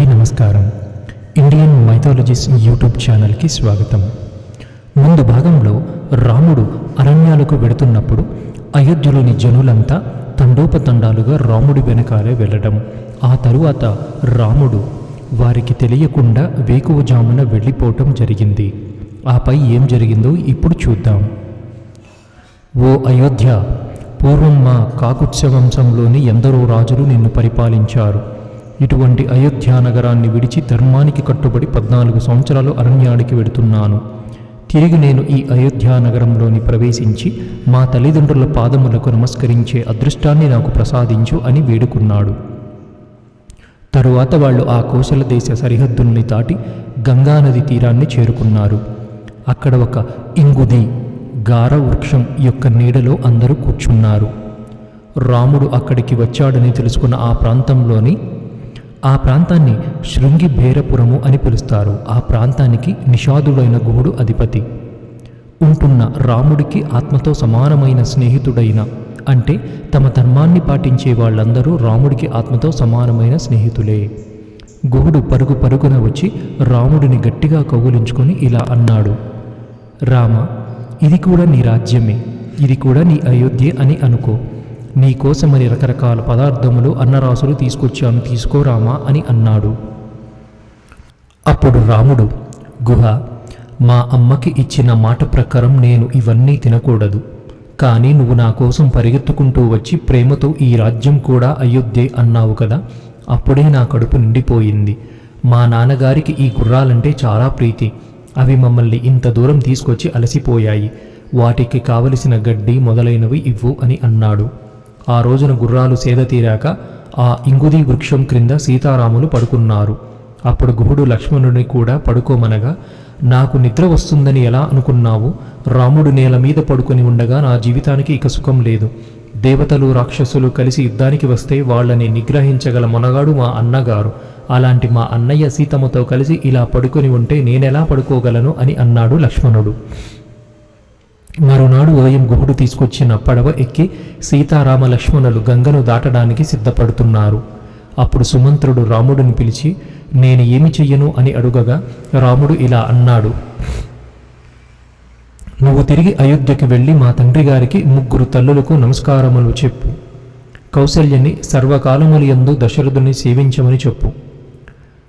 అందరికీ నమస్కారం. Indian mythologies YouTube ఛానల్కి స్వాగతం. ముందు భాగంలో రాముడు అరణ్యాలకు వెడుతున్నప్పుడు అయోధ్యలోని జనులంతా తండోపతండాలుగా రాముడి వెనకాలే వెళ్ళడం, ఆ తరువాత రాముడు వారికి తెలియకుండా వేకువజామున వెళ్ళిపోవటం జరిగింది. ఆపై ఏం జరిగిందో ఇప్పుడు చూద్దాం. ఓ అయోధ్య, పూర్వం మా కాకుత్స వంశంలోని ఎందరో రాజులు నిన్ను పరిపాలించారు. ఇటువంటి అయోధ్య నగరాన్ని విడిచి ధర్మానికి కట్టుబడి 14 సంవత్సరాలు అరణ్యానికి వెడుతున్నాను. తిరిగి నేను ఈ అయోధ్య నగరంలోని ప్రవేశించి మా తల్లిదండ్రుల పాదములకు నమస్కరించే అదృష్టాన్ని నాకు ప్రసాదించు అని వేడుకున్నాడు. తరువాత వాళ్ళు ఆ కోశల దేశ సరిహద్దుల్ని దాటి గంగానది తీరాన్ని చేరుకున్నారు. అక్కడ ఒక ఇంగుది గార వృక్షం యొక్క నీడలో అందరూ కూర్చున్నారు. రాముడు అక్కడికి వచ్చాడని తెలుసుకున్న ఆ ప్రాంతాన్ని శృంగిబేరపురము అని పిలుస్తారు. ఆ ప్రాంతానికి నిషాదుడైన గుహుడు అధిపతి. ఉంటున్న రాముడికి ఆత్మతో సమానమైన స్నేహితుడైన, అంటే తమ ధర్మాన్ని పాటించే వాళ్ళందరూ రాముడికి ఆత్మతో సమానమైన స్నేహితులే. గుహుడు పరుగు పరుగున వచ్చి రాముడిని గట్టిగా కౌగిలించుకొని ఇలా అన్నాడు: రామ, ఇది కూడా నీ రాజ్యమే, ఇది కూడా నీ అయోధ్య అని అనుకో. నీ కోసమని రకరకాల పదార్థములు అన్నరాసులు తీసుకొచ్చాను, తీసుకోరామా అని అన్నాడు. అప్పుడు రాముడు: గుహ, మా అమ్మకి ఇచ్చిన మాట ప్రకారం నేను ఇవన్నీ తినకూడదు. కానీ నువ్వు నా కోసం పరిగెత్తుకుంటూ వచ్చి ప్రేమతో ఈ రాజ్యం కూడా అయోధ్య అన్నావు కదా, అప్పుడే నా కడుపు నిండిపోయింది. మా నాన్నగారికి ఈ గుర్రాలంటే చాలా ప్రీతి. అవి మమ్మల్ని ఇంత దూరం తీసుకొచ్చి అలసిపోయాయి. వాటికి కావలసిన గడ్డి మొదలైనవి ఇవ్వు అని అన్నాడు. ఆ రోజున గుర్రాలు సేద తీరాక ఆ ఇంగుది వృక్షం క్రింద సీతారాములు పడుకున్నారు. అప్పుడు గుహుడు లక్ష్మణుడిని కూడా పడుకోమనగా, నాకు నిద్ర వస్తుందని ఎలా అనుకున్నావు? రాముడు నేల మీద పడుకొని ఉండగా నా జీవితానికి ఇక సుఖం లేదు. దేవతలు రాక్షసులు కలిసి యుద్ధానికి వస్తే వాళ్ళని నిగ్రహించగల మొనగాడు మా అన్నగారు. అలాంటి మా అన్నయ్య సీతమ్మతో కలిసి ఇలా పడుకొని ఉంటే నేనెలా పడుకోగలను అని అన్నాడు లక్ష్మణుడు. మరునాడు ఉదయం గుహుడు తీసుకొచ్చిన పడవ ఎక్కి సీతారామ లక్ష్మణులు గంగను దాటడానికి సిద్ధపడుతున్నారు. అప్పుడు సుమంత్రుడు రాముడిని పిలిచి, నేను ఏమి చెయ్యను అని అడుగగా రాముడు ఇలా అన్నాడు: నువ్వు తిరిగి అయోధ్యకి వెళ్ళి మా తండ్రి గారికి 3 తల్లులకు నమస్కారములు చెప్పు. కౌసల్యని సర్వకాలములు యందు దశరథుని సేవించమని చెప్పు.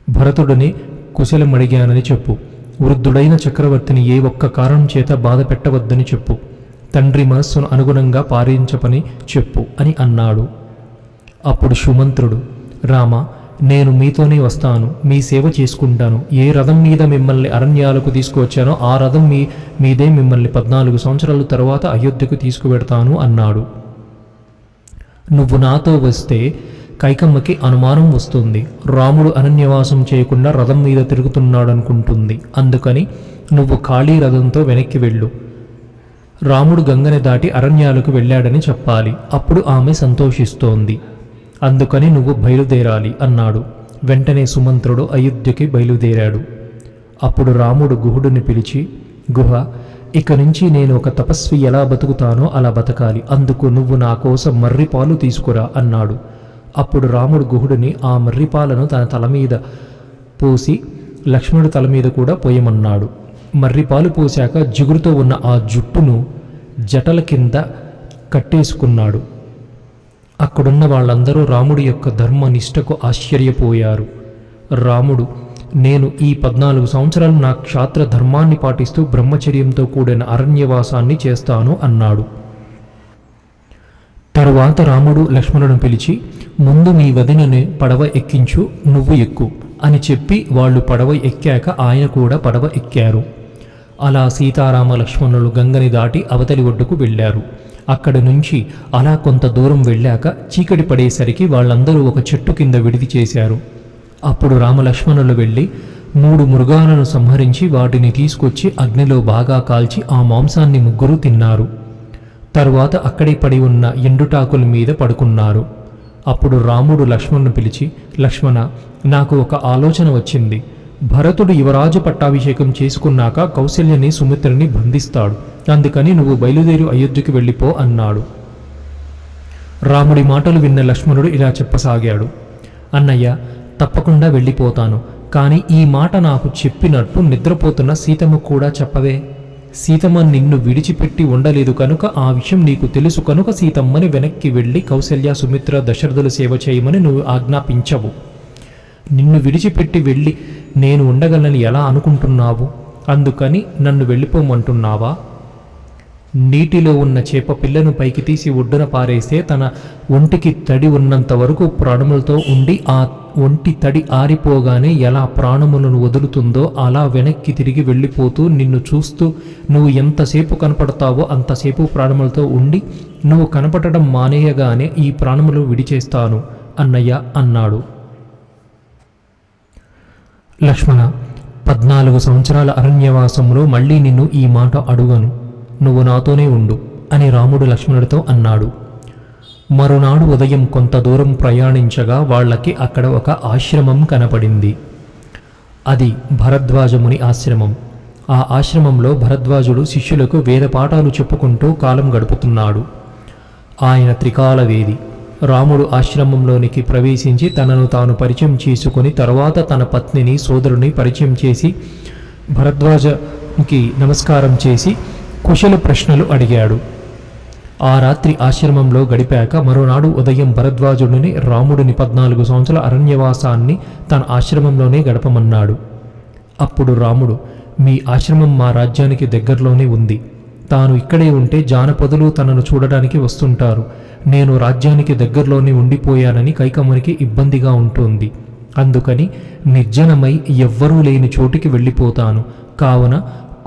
భరతుడిని కుశలమడిగానని చెప్పు. వృద్ధుడైన చక్రవర్తిని ఏ ఒక్క కారణం చేత బాధ పెట్టవద్దని చెప్పు. తండ్రి మనస్సును అనుగుణంగా పాలించపని చెప్పు అని అన్నాడు. అప్పుడు సుమంత్రుడు: రామ, నేను మీతోనే వస్తాను, మీ సేవ చేసుకుంటాను. ఏ రథం మీద మిమ్మల్ని అరణ్యాలకు తీసుకువచ్చానో ఆ రథం మీదే మిమ్మల్ని 14 సంవత్సరాల తరువాత అయోధ్యకు తీసుకువెడతాను అన్నాడు. నువ్వు నాతో వస్తే కైకమ్మకి అనుమానం వస్తుంది. రాముడు అరణ్యవాసం చేయకుండా రథం మీద తిరుగుతున్నాడనుకుంటుంది. అందుకని నువ్వు ఖాళీ రథంతో వెనక్కి వెళ్ళు. రాముడు గంగని దాటి అరణ్యాలకు వెళ్ళాడని చెప్పాలి. అప్పుడు ఆమె సంతోషిస్తోంది. అందుకని నువ్వు బయలుదేరాలి అన్నాడు. వెంటనే సుమంత్రుడు అయోధ్యకి బయలుదేరాడు. అప్పుడు రాముడు గుహుడిని పిలిచి, గుహ, ఇక నుంచి నేను ఒక తపస్వి ఎలా బతుకుతానో అలా బతకాలి. అందుకు నువ్వు నా కోసం మర్రిపాలు తీసుకురా అన్నాడు. అప్పుడు రాముడు గుహుడిని ఆ మర్రిపాలను తన తల మీద పోసి లక్ష్మణుడి తల మీద కూడా పోయమన్నాడు. మర్రిపాలు పోశాక జిగురుతో ఉన్న ఆ జుట్టును జటల కింద కట్టేసుకున్నాడు. అక్కడున్న వాళ్ళందరూ రాముడి యొక్క ధర్మనిష్టకు ఆశ్చర్యపోయారు. రాముడు, నేను ఈ 14 సంవత్సరాలు నా క్షాత్ర ధర్మాన్ని పాటిస్తూ బ్రహ్మచర్యంతో కూడిన అరణ్యవాసాన్ని చేస్తాను అన్నాడు. తరువాత రాముడు లక్ష్మణులను పిలిచి, ముందు మీ వదినని పడవ ఎక్కించు, నువ్వు ఎక్కు అని చెప్పి వాళ్ళు పడవ ఎక్కాక ఆయన కూడా పడవ ఎక్కారు. అలా సీతారామ లక్ష్మణులు గంగని దాటి అవతలి ఒడ్డుకు వెళ్ళారు. అక్కడి నుంచి అలా కొంత దూరం వెళ్ళాక చీకటి పడేసరికి వాళ్ళందరూ ఒక చెట్టు కింద విడిది చేశారు. అప్పుడు రామలక్ష్మణులు వెళ్ళి 3 మృగాలను సంహరించి వాటిని తీసుకొచ్చి అగ్నిలో బాగా కాల్చి ఆ మాంసాన్ని 3 తిన్నారు. తరువాత అక్కడే పడి ఉన్న ఎండుటాకుల మీద పడుకున్నారు. అప్పుడు రాముడు లక్ష్మణ్ను పిలిచి, లక్ష్మణ, నాకు ఒక ఆలోచన వచ్చింది. భరతుడు యువరాజు పట్టాభిషేకం చేసుకున్నాక కౌసల్యని సుమిత్రని బంధిస్తాడు. అందుకని నువ్వు బయలుదేరి అయోధ్యకి వెళ్ళిపో అన్నాడు. రాముడి మాటలు విన్న లక్ష్మణుడు ఇలా చెప్పసాగాడు: అన్నయ్య, తప్పకుండా వెళ్ళిపోతాను. కానీ ఈ మాట నాకు చెప్పినట్టు నిద్రపోతున్న సీతమ్మ కూడా చెప్పవే. సీతమ్మ నిన్ను విడిచిపెట్టి ఉండలేదు కనుక ఆ విషయం నీకు తెలుసు కనుక సీతమ్మని వెనక్కి వెళ్ళి కౌసల్య, సుమిత్ర, దశరథుల సేవ చేయమని నువ్వు ఆజ్ఞాపించవు. నిన్ను విడిచిపెట్టి వెళ్ళి నేను ఉండగలని ఎలా అనుకుంటున్నావు? అందుకని నన్ను వెళ్ళిపోమంటున్నావా? నీటిలో ఉన్న చేప పిల్లను పైకి తీసి ఒడ్డున పారేస్తే తన ఒంటికి తడి ఉన్నంత వరకు ప్రాణములతో ఉండి ఆ ఒంటి తడి ఆరిపోగానే ఎలా ప్రాణములను వదులుతుందో అలా వెనక్కి తిరిగి వెళ్ళిపోతూ నిన్ను చూస్తూ నువ్వు ఎంతసేపు కనపడతావో అంతసేపు ప్రాణములతో ఉండి నువ్వు కనపడడం మానేయగానే ఈ ప్రాణములు విడిచేస్తాను అన్నయ్య అన్నాడు. లక్ష్మణ, 14 సంవత్సరాల అరణ్యవాసంలో మళ్ళీ నిన్ను ఈ మాట అడుగను. నువ్వు నాతోనే ఉండు అని రాముడు లక్ష్మణుడితో అన్నాడు. మరునాడు ఉదయం కొంత దూరం ప్రయాణించగా వాళ్ళకి అక్కడ ఒక ఆశ్రమం కనపడింది. అది భరద్వాజముని ఆశ్రమం. ఆ ఆశ్రమంలో భరద్వాజుడు శిష్యులకు వేద పాఠాలు చెప్పుకుంటూ కాలం గడుపుతున్నాడు. ఆయన త్రికాలవేది. రాముడు ఆశ్రమంలోనికి ప్రవేశించి తనను తాను పరిచయం చేసుకుని తర్వాత తన పత్నిని, సోదరుని పరిచయం చేసి భరద్వాజకి నమస్కారం చేసి కుశల ప్రశ్నలు అడిగాడు. ఆ రాత్రి ఆశ్రమంలో గడిపాక మరోనాడు ఉదయం భరద్వాజుడిని రాముడిని 14 సంవత్సరాల అరణ్యవాసాన్ని తన ఆశ్రమంలోనే గడపమన్నాడు. అప్పుడు రాముడు, మీ ఆశ్రమం మా రాజ్యానికి దగ్గరలోనే ఉంది. తాను ఇక్కడే ఉంటే జానపదులు తనను చూడడానికి వస్తుంటారు. నేను రాజ్యానికి దగ్గరలోనే ఉండిపోయానని కైకమ్మనికి ఇబ్బందిగా ఉంటుంది. అందుకని నిర్జనమై ఎవ్వరూ లేని చోటికి వెళ్ళిపోతాను. కావున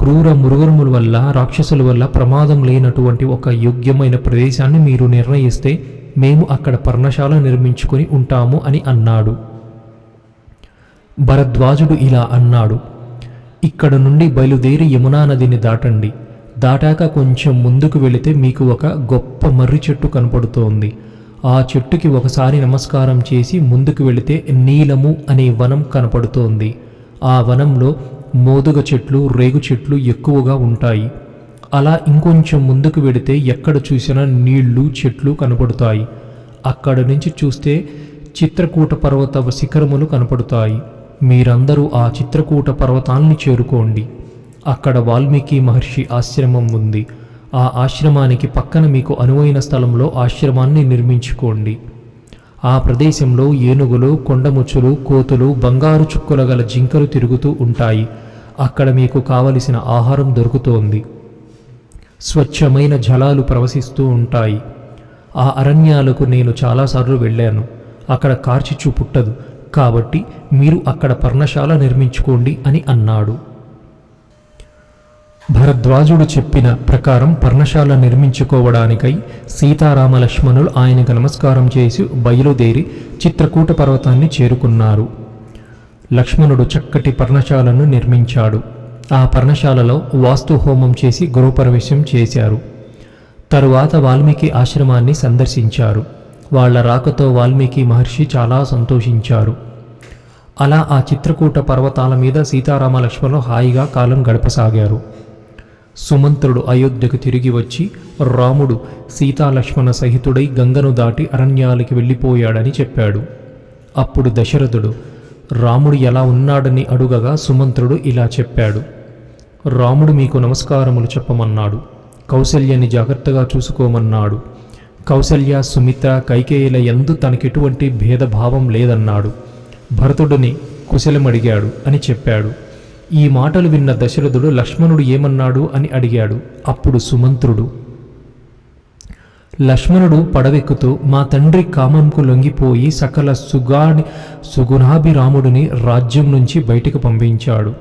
క్రూర మృగముల వల్ల, రాక్షసుల వల్ల ప్రమాదం లేనటువంటి ఒక యోగ్యమైన ప్రదేశాన్ని మీరు నిర్ణయిస్తే మేము అక్కడ పర్ణశాల నిర్మించుకొని ఉంటాము అని అన్నాడు. భరద్వాజుడు ఇలా అన్నాడు, ఇక్కడ నుండి బయలుదేరి యమునా నదిని దాటండి. దాటాక కొంచెం ముందుకు వెళితే మీకు ఒక గొప్ప మర్రి చెట్టు కనపడుతోంది. ఆ చెట్టుకి ఒకసారి నమస్కారం చేసి ముందుకు వెళితే నీలము అనే వనం కనపడుతోంది. ఆ వనంలో మోదుగ చెట్లు, రేగు చెట్లు ఎక్కువగా ఉంటాయి. అలా ఇంకొంచెం ముందుకు వెళితే ఎక్కడ చూసినా నీళ్లు, చెట్లు కనపడతాయి. అక్కడ నుంచి చూస్తే చిత్రకూట పర్వత శిఖరములు కనపడతాయి. మీరందరూ ఆ చిత్రకూట పర్వతాన్ని చేరుకోండి. అక్కడ వాల్మీకి మహర్షి ఆశ్రమం ఉంది. ఆ ఆశ్రమానికి పక్కన మీకు అనువైన స్థలంలో ఆశ్రమాన్ని నిర్మించుకోండి. ఆ ప్రదేశంలో ఏనుగులు, కొండముచ్చులు, కోతులు, బంగారు చుక్కల గల జింకలు తిరుగుతూ ఉంటాయి. అక్కడ మీకు కావలసిన ఆహారం దొరుకుతోంది. స్వచ్ఛమైన జలాలు ప్రవహిస్తూ ఉంటాయి. ఆ అరణ్యాలకు నేను చాలాసార్లు వెళ్ళాను. అక్కడ కార్చిచ్చు పుట్టదు. కాబట్టి మీరు అక్కడ పర్ణశాల నిర్మించుకోండి అని అన్నాడు. భరద్వాజుడు చెప్పిన ప్రకారం పర్ణశాల నిర్మించుకోవడానికై సీతారామ లక్ష్మణులు ఆయనకు నమస్కారం చేసి బయలుదేరి చిత్రకూట పర్వతాన్ని చేరుకున్నారు. లక్ష్మణుడు చక్కటి పర్ణశాలను నిర్మించాడు. ఆ పర్ణశాలలో వాస్తు హోమం చేసి గృహప్రవేశం చేశారు. తరువాత వాల్మీకి ఆశ్రమాన్ని సందర్శించారు. వాళ్ల రాకతో వాల్మీకి మహర్షి చాలా సంతోషించారు. అలా ఆ చిత్రకూట పర్వతాల మీద సీతారామ లక్ష్మణులు హాయిగా కాలం గడపసాగారు. సుమంత్రుడు అయోధ్యకు తిరిగి వచ్చి రాముడు సీతాలక్ష్మణ సహితుడై గంగను దాటి అరణ్యాలకి వెళ్ళిపోయాడని చెప్పాడు. అప్పుడు దశరథుడు రాముడు ఎలా ఉన్నాడని అడుగగా సుమంత్రుడు ఇలా చెప్పాడు. రాముడు మీకు నమస్కారములు చెప్పమన్నాడు. కౌసల్యని జాగ్రత్తగా చూసుకోమన్నాడు. కౌసల్య, సుమిత్ర, కైకేయుల యందు తనకెటువంటి భేదభావం లేదన్నాడు. భరతుడిని కుశలమడిగాడు అని చెప్పాడు. ఈ మాటలు విన్న దశరథుడు లక్ష్మణుడు ఏమన్నాడు అని అడిగాడు. అప్పుడు సుమంత్రుడు, లక్ష్మణుడు పడవెక్కుతూ మా తండ్రి కామంకు లొంగిపోయి సకల సుగుణాభిరాముడిని రాజ్యం నుంచి బయటకు పంపించాడు.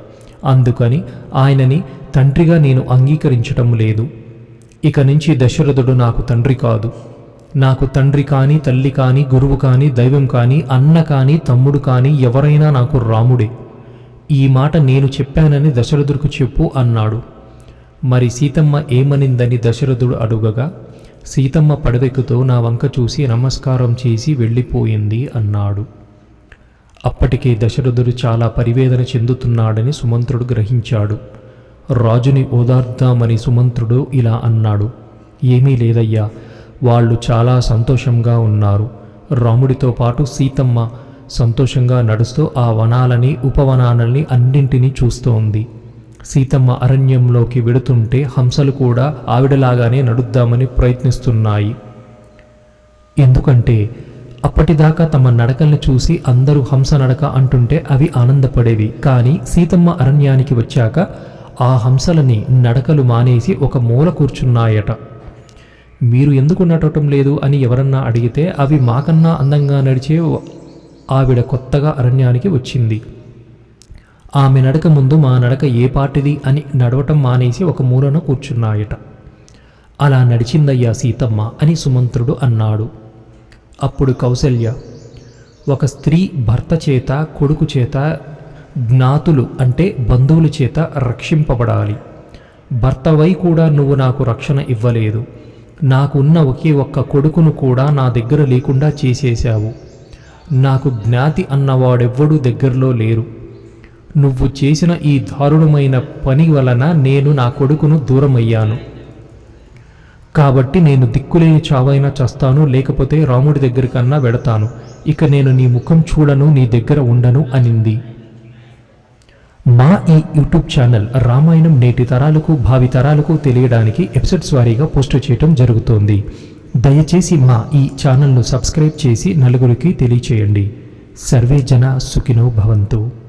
అందుకని ఆయనని తండ్రిగా నేను అంగీకరించటం లేదు. ఇక నుంచి దశరథుడు నాకు తండ్రి కాదు. నాకు తండ్రి కానీ, తల్లి కానీ, గురువు కానీ, దైవం కానీ, అన్న కానీ, తమ్ముడు కానీ ఎవరైనా నాకు రాముడే. ఈ మాట నేను చెప్పానని దశరథుడికి చెప్పు అన్నాడు. మరి సీతమ్మ ఏమనిందని దశరథుడు అడుగగా సీతమ్మ పడవెక్కుతూ నా వంక చూసి నమస్కారం చేసి వెళ్ళిపోయింది అన్నాడు. అప్పటికే దశరథుడు చాలా పరివేదన చెందుతున్నాడని సుమంత్రుడు గ్రహించాడు. రాజుని ఓదార్దామని సుమంత్రుడు ఇలా అన్నాడు. ఏమీ లేదయ్యా, వాళ్ళు చాలా సంతోషంగా ఉన్నారు. రాముడితో పాటు సీతమ్మ సంతోషంగా నడుస్తూ ఆ వనాలని ఉపవనాలని అన్నింటినీ చూస్తోంది. సీతమ్మ అరణ్యంలోకి వెడుతుంటే హంసలు కూడా ఆవిడలాగానే నడుద్దామని ప్రయత్నిస్తున్నాయి. ఎందుకంటే అప్పటిదాకా తమ నడకల్ని చూసి అందరూ హంస నడక అంటుంటే అవి ఆనందపడేవి. కానీ సీతమ్మ అరణ్యానికి వచ్చాక ఆ హంసలని నడకలు మానేసి ఒక మూల కూర్చున్నాయట. మీరు ఎందుకు నడవటం లేదు అని ఎవరన్నా అడిగితే అవి మాకన్నా అందంగా నడిచే ఆవిడ కొత్తగా అరణ్యానికి వచ్చింది. ఆమె నడక ముందు మా నడక ఏ పాటిది అని నడవటం మానేసి ఒక మూలన కూర్చున్నాయట. అలా నడిచిందయ్యా సీతమ్మ అని సుమంత్రుడు అన్నాడు. అప్పుడు కౌసల్య, ఒక స్త్రీ భర్త చేత, కొడుకు చేత, జ్ఞాతులు అంటే బంధువుల చేత రక్షింపబడాలి. భర్తవై కూడా నువ్వు నాకు రక్షణ ఇవ్వలేదు. నాకు ఉన్న ఒకే ఒక్క కొడుకును కూడా నా దగ్గర లేకుండా చేసేశావు. నాకు జ్ఞాతి అన్నవాడెవ్వడూ దగ్గరలో లేరు. నువ్వు చేసిన ఈ దారుణమైన పని వలన నేను నా కొడుకును దూరమయ్యాను. కాబట్టి నేను దిక్కులేని చావైనా చస్తాను, లేకపోతే రాముడి దగ్గరికన్నా వెడతాను. ఇక నేను నీ ముఖం చూడను, నీ దగ్గర ఉండను అనింది. మా ఈ యూట్యూబ్ ఛానల్ రామాయణం నేటి తరాలకు భావి తరాలకు తెలియడానికి ఎపిసోడ్స్ వారీగా పోస్ట్ చేయటం జరుగుతోంది. దయచేసి మా ఈ ఛానల్ను సబ్స్క్రైబ్ చేసి నలుగురికి తెలియచేయండి. సర్వే జన సుఖినో భవంతు.